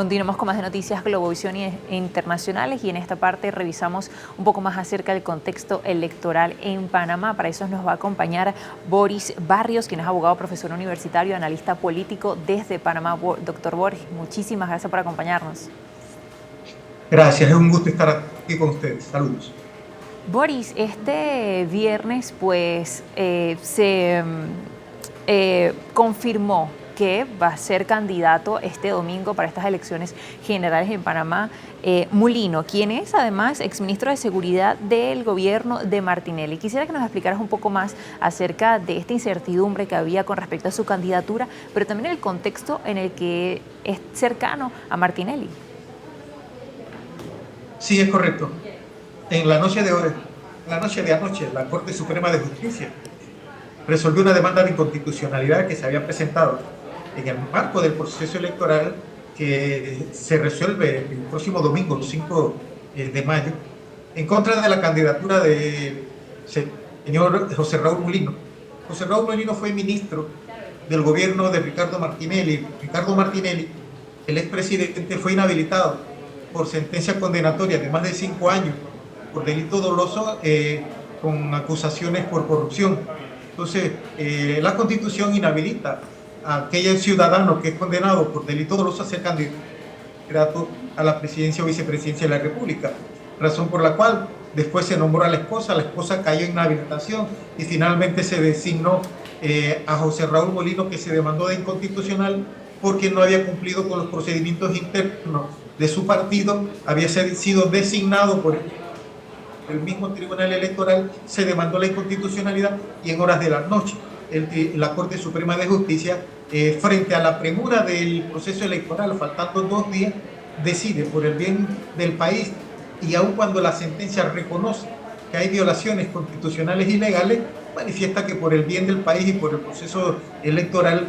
Continuamos con más de noticias Globovisión e internacionales y en esta parte revisamos un poco más acerca del contexto electoral en Panamá. Para eso nos va a acompañar Boris Barrios, quien es abogado, profesor universitario, analista político desde Panamá. Doctor Boris, muchísimas gracias por acompañarnos. Gracias, es un gusto estar aquí con ustedes. Saludos. Boris, este viernes se confirmó que va a ser candidato este domingo para estas elecciones generales en Panamá, Mulino, quien es además exministro de Seguridad del gobierno de Martinelli. Quisiera que nos explicaras un poco más acerca de esta incertidumbre que había con respecto a su candidatura, pero también el contexto en el que es cercano a Martinelli. Sí, es correcto. En la noche de hoy, la noche de anoche, la Corte Suprema de Justicia resolvió una demanda de inconstitucionalidad que se había presentado en el marco del proceso electoral que se resuelve el próximo domingo, el 5 de mayo, en contra de la candidatura del señor José Raúl Mulino. José Raúl Mulino fue ministro del gobierno de Ricardo Martinelli. Ricardo Martinelli, el expresidente, fue inhabilitado por sentencia condenatoria de más de 5 años por delito doloso con acusaciones por corrupción. Entonces, la Constitución inhabilita a aquel ciudadano que es condenado por delito doloso a ser candidato a la presidencia o vicepresidencia de la República, razón por la cual después se nombró a la esposa cayó en inhabilitación y finalmente se designó a José Raúl Mulino, que se demandó de inconstitucional porque no había cumplido con los procedimientos internos de su partido, había sido designado por el mismo Tribunal Electoral, se demandó la inconstitucionalidad y en horas de la noche la Corte Suprema de Justicia, frente a la premura del proceso electoral, faltando 2 días, decide por el bien del país y aun cuando la sentencia reconoce que hay violaciones constitucionales y legales, manifiesta que por el bien del país y por el proceso electoral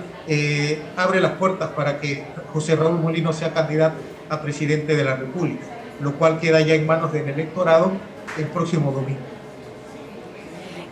abre las puertas para que José Raúl Mulino sea candidato a presidente de la República, lo cual queda ya en manos del electorado el próximo domingo.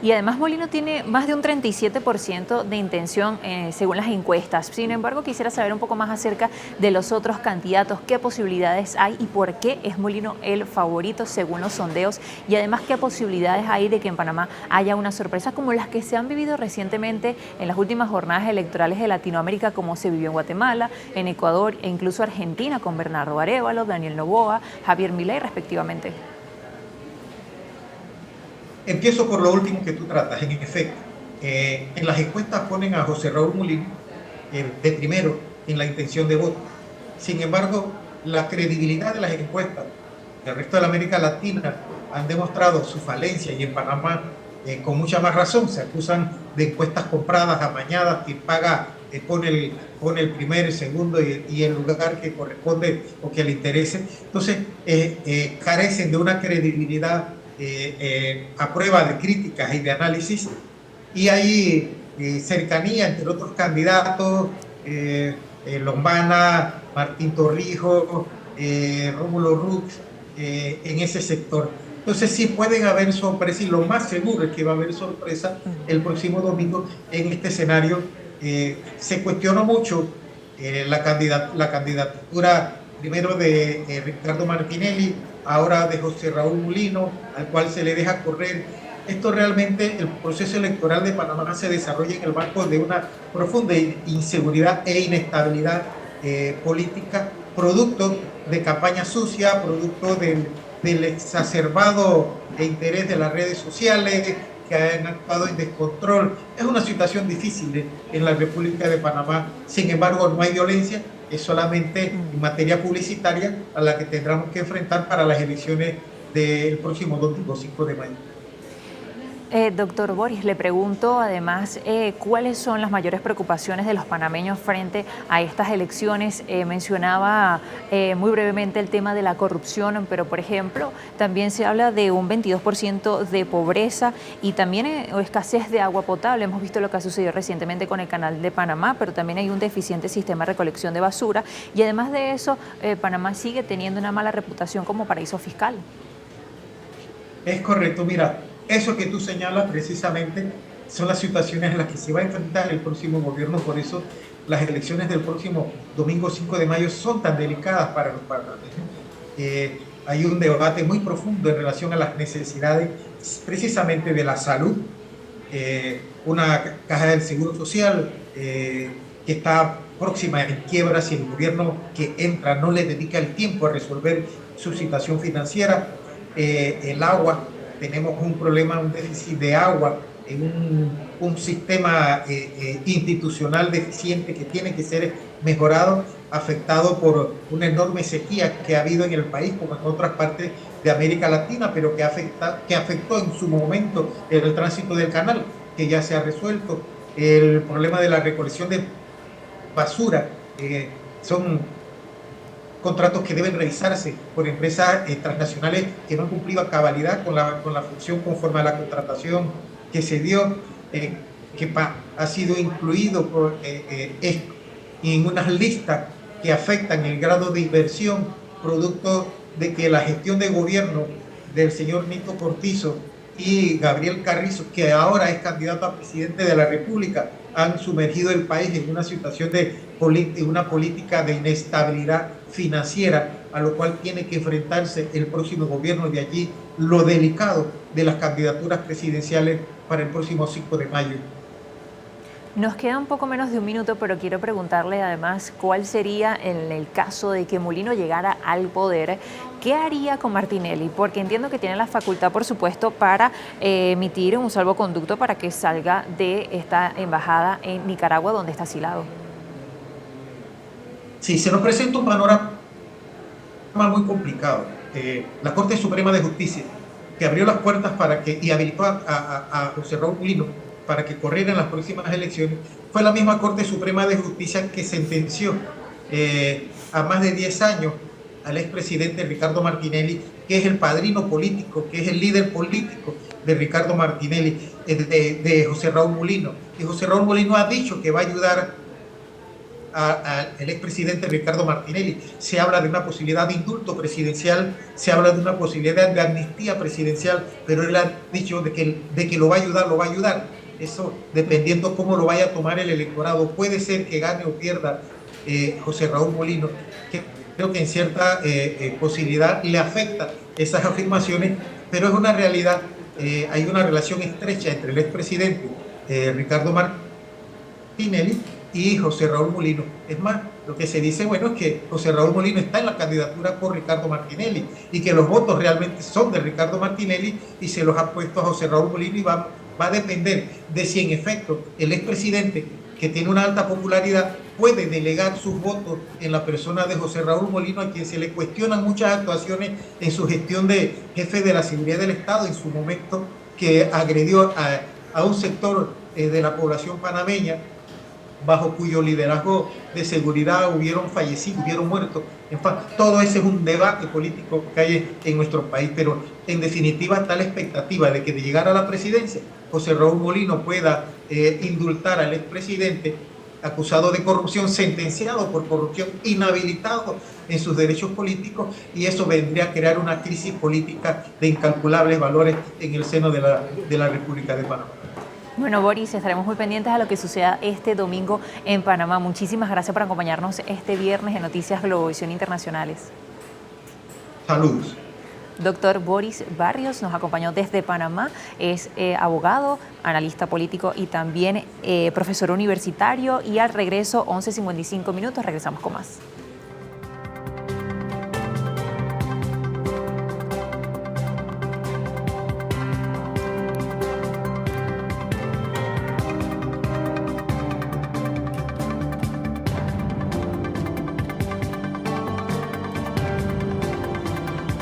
Y además Mulino tiene más de un 37% de intención según las encuestas. Sin embargo, quisiera saber un poco más acerca de los otros candidatos, qué posibilidades hay y por qué es Mulino el favorito según los sondeos. Y además, qué posibilidades hay de que en Panamá haya una sorpresa como las que se han vivido recientemente en las últimas jornadas electorales de Latinoamérica, como se vivió en Guatemala, en Ecuador e incluso Argentina con Bernardo Arévalo, Daniel Noboa, Javier Milei respectivamente. Empiezo por lo último que tú tratas. En efecto, en las encuestas ponen a José Raúl Mulino de primero en la intención de voto. Sin embargo, la credibilidad de las encuestas del resto de la América Latina han demostrado su falencia y en Panamá con mucha más razón. Se acusan de encuestas compradas, amañadas, que paga, pone el primer, el segundo y el lugar que corresponde o que le interese. Entonces, carecen de una credibilidad a prueba de críticas y de análisis, y hay cercanía entre otros candidatos, Lombana, Martín Torrijos, Rómulo Rux, en ese sector. Entonces sí pueden haber sorpresas y lo más seguro es que va a haber sorpresa el próximo domingo en este escenario. Se cuestionó mucho la candidatura primero de Ricardo Martinelli, ahora de José Raúl Mulino, al cual se le deja correr. Esto realmente, el proceso electoral de Panamá se desarrolla en el marco de una profunda inseguridad e inestabilidad política, producto de campaña sucia, producto del exacerbado interés de las redes sociales que han actuado en descontrol. Es una situación difícil en la República de Panamá. Sin embargo, no hay violencia, es solamente en materia publicitaria a la que tendremos que enfrentar para las elecciones del próximo domingo 5 de mayo. Doctor Boris, le pregunto además cuáles son las mayores preocupaciones de los panameños frente a estas elecciones. Mencionaba muy brevemente el tema de la corrupción, pero por ejemplo también se habla de un 22% de pobreza y también escasez de agua potable. Hemos visto lo que ha sucedido recientemente con el Canal de Panamá, pero también hay un deficiente sistema de recolección de basura y además de eso Panamá sigue teniendo una mala reputación como paraíso fiscal. Es correcto, mira. Eso que tú señalas precisamente son las situaciones en las que se va a enfrentar el próximo gobierno, por eso las elecciones del próximo domingo 5 de mayo son tan delicadas para los panameños. Hay un debate muy profundo en relación a las necesidades precisamente de la salud, una caja del Seguro Social que está próxima en quiebra si el gobierno que entra no le dedica el tiempo a resolver su situación financiera, el agua, tenemos un problema, un déficit de agua en un sistema institucional deficiente que tiene que ser mejorado, afectado por una enorme sequía que ha habido en el país, como en otras partes de América Latina, pero que afectó en su momento el tránsito del canal, que ya se ha resuelto, el problema de la recolección de basura, son contratos que deben revisarse por empresas transnacionales que no han cumplido a cabalidad con la función conforme a la contratación que se dio, ha sido incluido en unas listas que afectan el grado de inversión, producto de que la gestión de gobierno del señor Nito Cortizo y Gabriel Carrizo, que ahora es candidato a presidente de la República, han sumergido el país en una situación de una política de inestabilidad financiera, a lo cual tiene que enfrentarse el próximo gobierno. De allí lo delicado de las candidaturas presidenciales para el próximo 5 de mayo. Nos queda un poco menos de un minuto, pero quiero preguntarle además cuál sería en el caso de que Molino llegara al poder, ¿qué haría con Martinelli? Porque entiendo que tiene la facultad, por supuesto, para emitir un salvoconducto para que salga de esta embajada en Nicaragua, donde está asilado. Sí, se nos presenta un panorama muy complicado. La Corte Suprema de Justicia, que abrió las puertas y habilitó a José Raúl Molino para que corriera en las próximas elecciones, fue la misma Corte Suprema de Justicia que sentenció a más de 10 años al expresidente Ricardo Martinelli, que es el padrino político, que es el líder político de Ricardo Martinelli, de José Raúl Molino. Y José Raúl Molino ha dicho que va a ayudar al expresidente Ricardo Martinelli. Se habla de una posibilidad de indulto presidencial, se habla de una posibilidad de amnistía presidencial, pero él ha dicho de que lo va a ayudar, lo va a ayudar. Eso, dependiendo cómo lo vaya a tomar el electorado, puede ser que gane o pierda José Raúl Molino, que creo que en cierta posibilidad le afecta esas afirmaciones, pero es una realidad. Hay una relación estrecha entre el expresidente Ricardo Martinelli y José Raúl Molino. Es más, lo que se dice, bueno, es que José Raúl Molino está en la candidatura por Ricardo Martinelli y que los votos realmente son de Ricardo Martinelli y se los ha puesto a José Raúl Molino, y va a depender de si en efecto el expresidente, que tiene una alta popularidad, puede delegar sus votos en la persona de José Raúl Molino, a quien se le cuestionan muchas actuaciones en su gestión de jefe de la seguridad del Estado en su momento, que agredió a un sector de la población panameña, bajo cuyo liderazgo de seguridad hubieron fallecidos, hubieron muertos. En fin, todo ese es un debate político que hay en nuestro país, pero en definitiva está la expectativa de que de llegar a la presidencia, José Raúl Molino pueda indultar al expresidente acusado de corrupción, sentenciado por corrupción, inhabilitado en sus derechos políticos, y eso vendría a crear una crisis política de incalculables valores en el seno de la República de Panamá. Bueno, Boris, estaremos muy pendientes a lo que suceda este domingo en Panamá. Muchísimas gracias por acompañarnos este viernes en Noticias Globovisión Internacionales. Saludos. Doctor Boris Barrios nos acompañó desde Panamá, es abogado, analista político y también profesor universitario. Y al regreso, 11:55 minutos, regresamos con más.